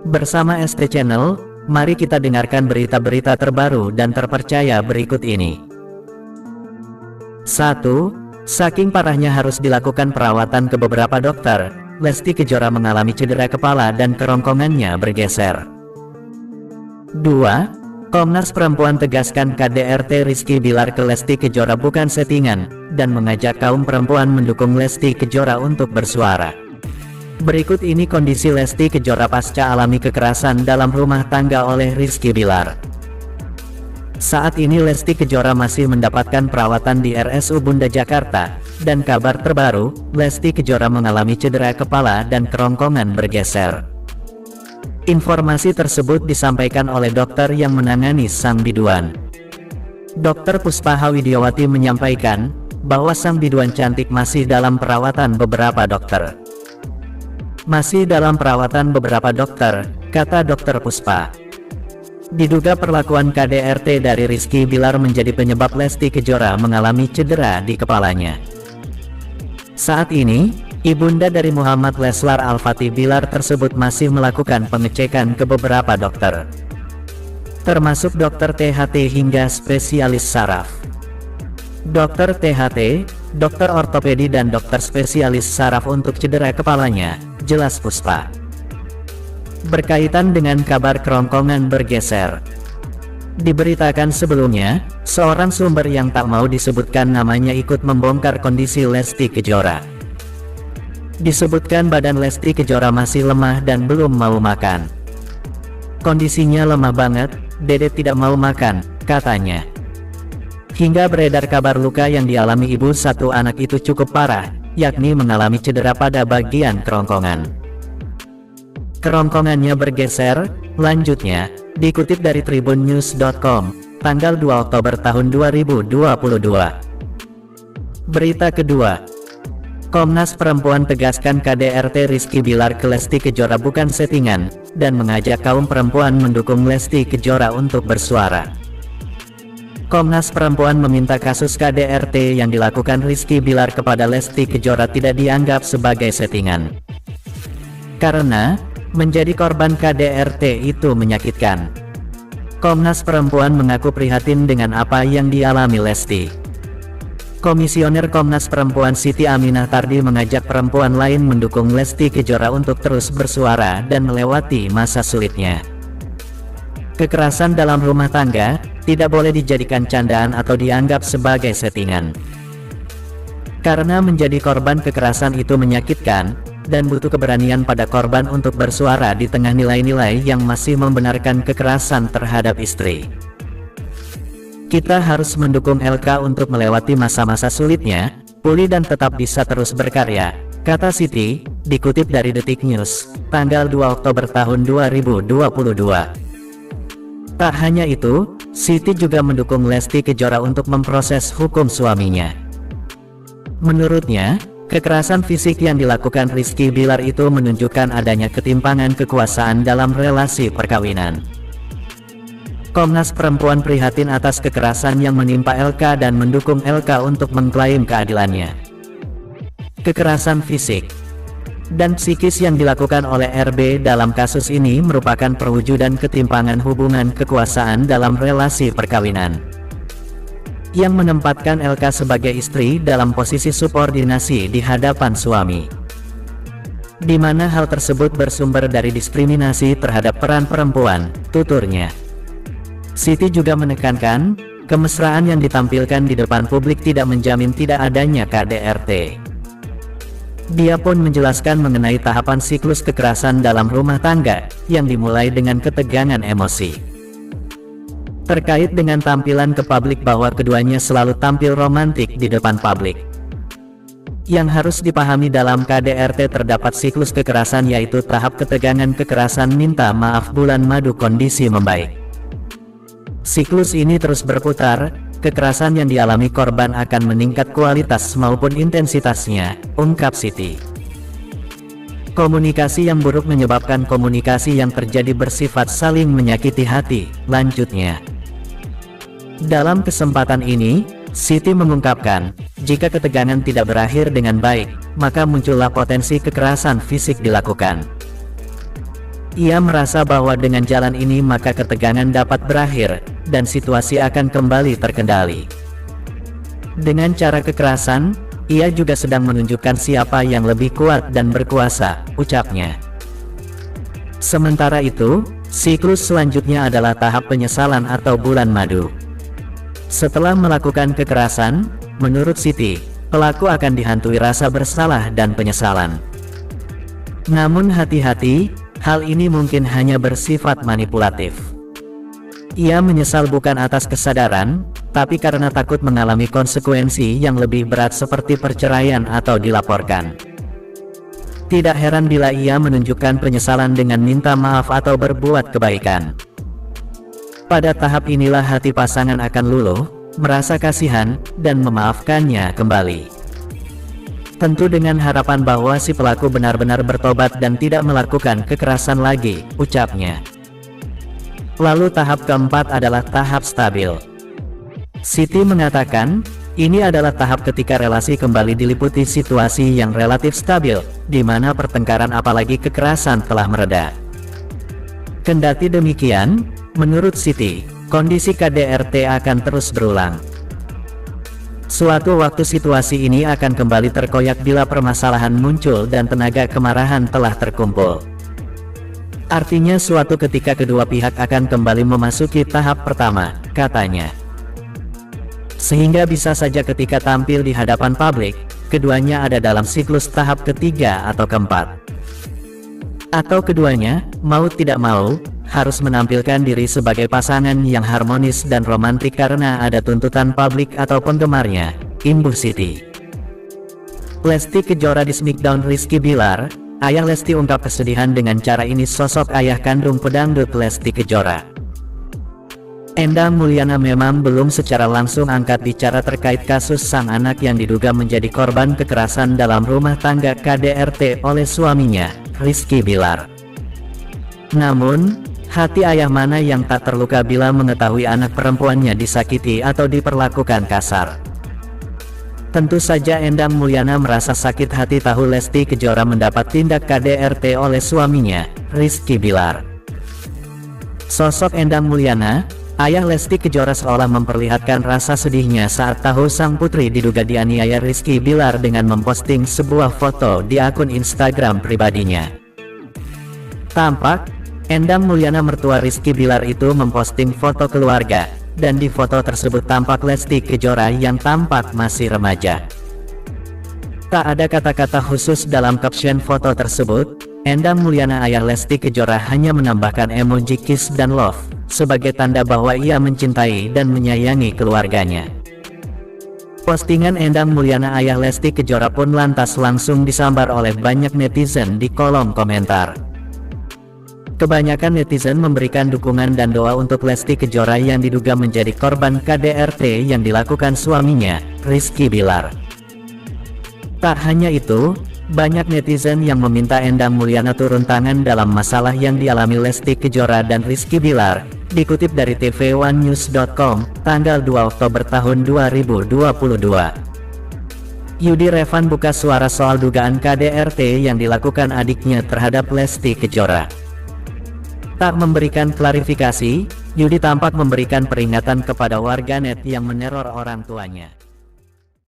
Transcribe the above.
Bersama ST Channel, mari kita dengarkan berita-berita terbaru dan terpercaya berikut ini. 1. Saking parahnya harus dilakukan perawatan ke beberapa dokter, Lesti Kejora mengalami cedera kepala dan kerongkongannya bergeser. 2. Komnas Perempuan tegaskan KDRT Rizky Bilar ke Lesti Kejora bukan settingan, dan mengajak kaum perempuan mendukung Lesti Kejora untuk bersuara. Berikut ini kondisi Lesti Kejora pasca alami kekerasan dalam rumah tangga oleh Rizky Bilar. Saat ini Lesti Kejora masih mendapatkan perawatan di RSU Bunda Jakarta, dan kabar terbaru, Lesti Kejora mengalami cedera kepala dan kerongkongan bergeser. Informasi tersebut disampaikan oleh dokter yang menangani sang biduan. Dr. Puspa Hawidiawati menyampaikan, bahwa sang biduan cantik masih dalam perawatan beberapa dokter. Masih dalam perawatan beberapa dokter, kata Dr. Puspa. Diduga perlakuan KDRT dari Rizky Bilar menjadi penyebab Lesti Kejora mengalami cedera di kepalanya. Saat ini, ibunda dari Muhammad Leslar Al-Fatih Bilar tersebut masih melakukan pengecekan ke beberapa dokter, termasuk dokter THT hingga spesialis saraf. Dokter THT, dokter ortopedi dan dokter spesialis saraf untuk cedera kepalanya, jelas Puspa. Berkaitan dengan kabar kerongkongan bergeser, diberitakan sebelumnya, seorang sumber yang tak mau disebutkan namanya ikut membongkar kondisi Lesti Kejora. Disebutkan badan Lesti Kejora masih lemah dan belum mau makan. Kondisinya lemah banget, Dede tidak mau makan, katanya. Hingga beredar kabar luka yang dialami ibu satu anak itu cukup parah, yakni mengalami cedera pada bagian kerongkongan. Kerongkongannya bergeser, lanjutnya, dikutip dari tribunnews.com, tanggal 2 Oktober tahun 2022. Berita kedua. Komnas Perempuan tegaskan KDRT Rizky Bilar ke Lesti Kejora bukan settingan, dan mengajak kaum perempuan mendukung Lesti Kejora untuk bersuara. Komnas Perempuan meminta kasus KDRT yang dilakukan Rizky Bilar kepada Lesti Kejora tidak dianggap sebagai settingan. Karena, menjadi korban KDRT itu menyakitkan. Komnas Perempuan mengaku prihatin dengan apa yang dialami Lesti. Komisioner Komnas Perempuan Siti Aminah Tardi mengajak perempuan lain mendukung Lesti Kejora untuk terus bersuara dan melewati masa sulitnya. Kekerasan dalam rumah tangga tidak boleh dijadikan candaan atau dianggap sebagai settingan. Karena menjadi korban kekerasan itu menyakitkan, dan butuh keberanian pada korban untuk bersuara di tengah nilai-nilai yang masih membenarkan kekerasan terhadap istri. Kita harus mendukung LK untuk melewati masa-masa sulitnya, pulih dan tetap bisa terus berkarya, kata Siti, dikutip dari Detik News, tanggal 2 Oktober tahun 2022. Tak hanya itu, Siti juga mendukung Lesti Kejora untuk memproses hukum suaminya. Menurutnya, kekerasan fisik yang dilakukan Rizky Bilar itu menunjukkan adanya ketimpangan kekuasaan dalam relasi perkawinan. Komnas Perempuan prihatin atas kekerasan yang menimpa LK dan mendukung LK untuk mengklaim keadilannya. Kekerasan fisik dan psikis yang dilakukan oleh RB dalam kasus ini merupakan perwujudan ketimpangan hubungan kekuasaan dalam relasi perkawinan, yang menempatkan LK sebagai istri dalam posisi subordinasi di hadapan suami, di mana hal tersebut bersumber dari diskriminasi terhadap peran perempuan, tuturnya. Siti juga menekankan, kemesraan yang ditampilkan di depan publik tidak menjamin tidak adanya KDRT. Dia pun menjelaskan mengenai tahapan siklus kekerasan dalam rumah tangga, yang dimulai dengan ketegangan emosi. Terkait dengan tampilan ke publik bahwa keduanya selalu tampil romantik di depan publik. Yang harus dipahami dalam KDRT terdapat siklus kekerasan yaitu tahap ketegangan kekerasan minta maaf bulan madu kondisi membaik. Siklus ini terus berputar, kekerasan yang dialami korban akan meningkat kualitas maupun intensitasnya, ungkap Siti. Komunikasi yang buruk menyebabkan komunikasi yang terjadi bersifat saling menyakiti hati, lanjutnya. Dalam kesempatan ini, Siti mengungkapkan, jika ketegangan tidak berakhir dengan baik, maka muncullah potensi kekerasan fisik dilakukan. Ia merasa bahwa dengan jalan ini maka ketegangan dapat berakhir, dan situasi akan kembali terkendali. Dengan cara kekerasan, ia juga sedang menunjukkan siapa yang lebih kuat dan berkuasa, ucapnya. Sementara itu, siklus selanjutnya adalah tahap penyesalan atau bulan madu. Setelah melakukan kekerasan, menurut Siti, pelaku akan dihantui rasa bersalah dan penyesalan. Namun hati-hati, hal ini mungkin hanya bersifat manipulatif. Ia menyesal bukan atas kesadaran, tapi karena takut mengalami konsekuensi yang lebih berat seperti perceraian atau dilaporkan. Tidak heran bila ia menunjukkan penyesalan dengan minta maaf atau berbuat kebaikan. Pada tahap inilah hati pasangan akan luluh, merasa kasihan, dan memaafkannya kembali. Tentu dengan harapan bahwa si pelaku benar-benar bertobat dan tidak melakukan kekerasan lagi, ucapnya. Lalu tahap keempat adalah tahap stabil. Siti mengatakan, ini adalah tahap ketika relasi kembali diliputi situasi yang relatif stabil, di mana pertengkaran apalagi kekerasan telah mereda. Kendati demikian, menurut Siti, kondisi KDRT akan terus berulang. Suatu waktu situasi ini akan kembali terkoyak bila permasalahan muncul dan tenaga kemarahan telah terkumpul. Artinya suatu ketika kedua pihak akan kembali memasuki tahap pertama, katanya. Sehingga bisa saja ketika tampil di hadapan publik, keduanya ada dalam siklus tahap ketiga atau keempat. Atau keduanya, mau tidak mau, harus menampilkan diri sebagai pasangan yang harmonis dan romantik karena ada tuntutan publik atau penggemarnya, imbuh Siti. Lesti Kejora di Smackdown. Rizky Bilar, ayah Lesti ungkap kesedihan dengan cara ini. Sosok ayah kandung pedangdut Lesti Kejora, Endang Mulyana, memang belum secara langsung angkat bicara terkait kasus sang anak yang diduga menjadi korban kekerasan dalam rumah tangga KDRT oleh suaminya, Rizky Bilar. Namun, hati ayah mana yang tak terluka bila mengetahui anak perempuannya disakiti atau diperlakukan kasar. Tentu saja Endang Mulyana merasa sakit hati tahu Lesti Kejora mendapat tindak KDRT oleh suaminya, Rizky Bilar. Sosok Endang Mulyana, ayah Lesti Kejora, seolah memperlihatkan rasa sedihnya saat tahu sang putri diduga dianiaya Rizky Bilar dengan memposting sebuah foto di akun Instagram pribadinya. Tampak, Endang Mulyana mertua Rizky Bilar itu memposting foto keluarga, dan di foto tersebut tampak Lesti Kejora yang tampak masih remaja. Tak ada kata-kata khusus dalam caption foto tersebut. Endang Mulyana, ayah Lesti Kejora, hanya menambahkan emoji kiss dan love, sebagai tanda bahwa ia mencintai dan menyayangi keluarganya. Postingan Endang Mulyana ayah Lesti Kejora pun lantas langsung disambar oleh banyak netizen di kolom komentar. Kebanyakan netizen memberikan dukungan dan doa untuk Lesti Kejora yang diduga menjadi korban KDRT yang dilakukan suaminya, Rizky Bilar. Tak hanya itu, banyak netizen yang meminta Endang Mulyana turun tangan dalam masalah yang dialami Lesti Kejora dan Rizky Bilar, dikutip dari tv1news.com, tanggal 2 Oktober tahun 2022. Yudi Revan buka suara soal dugaan KDRT yang dilakukan adiknya terhadap Lesti Kejora. Tak memberikan klarifikasi, Yudi tampak memberikan peringatan kepada warganet yang meneror orang tuanya.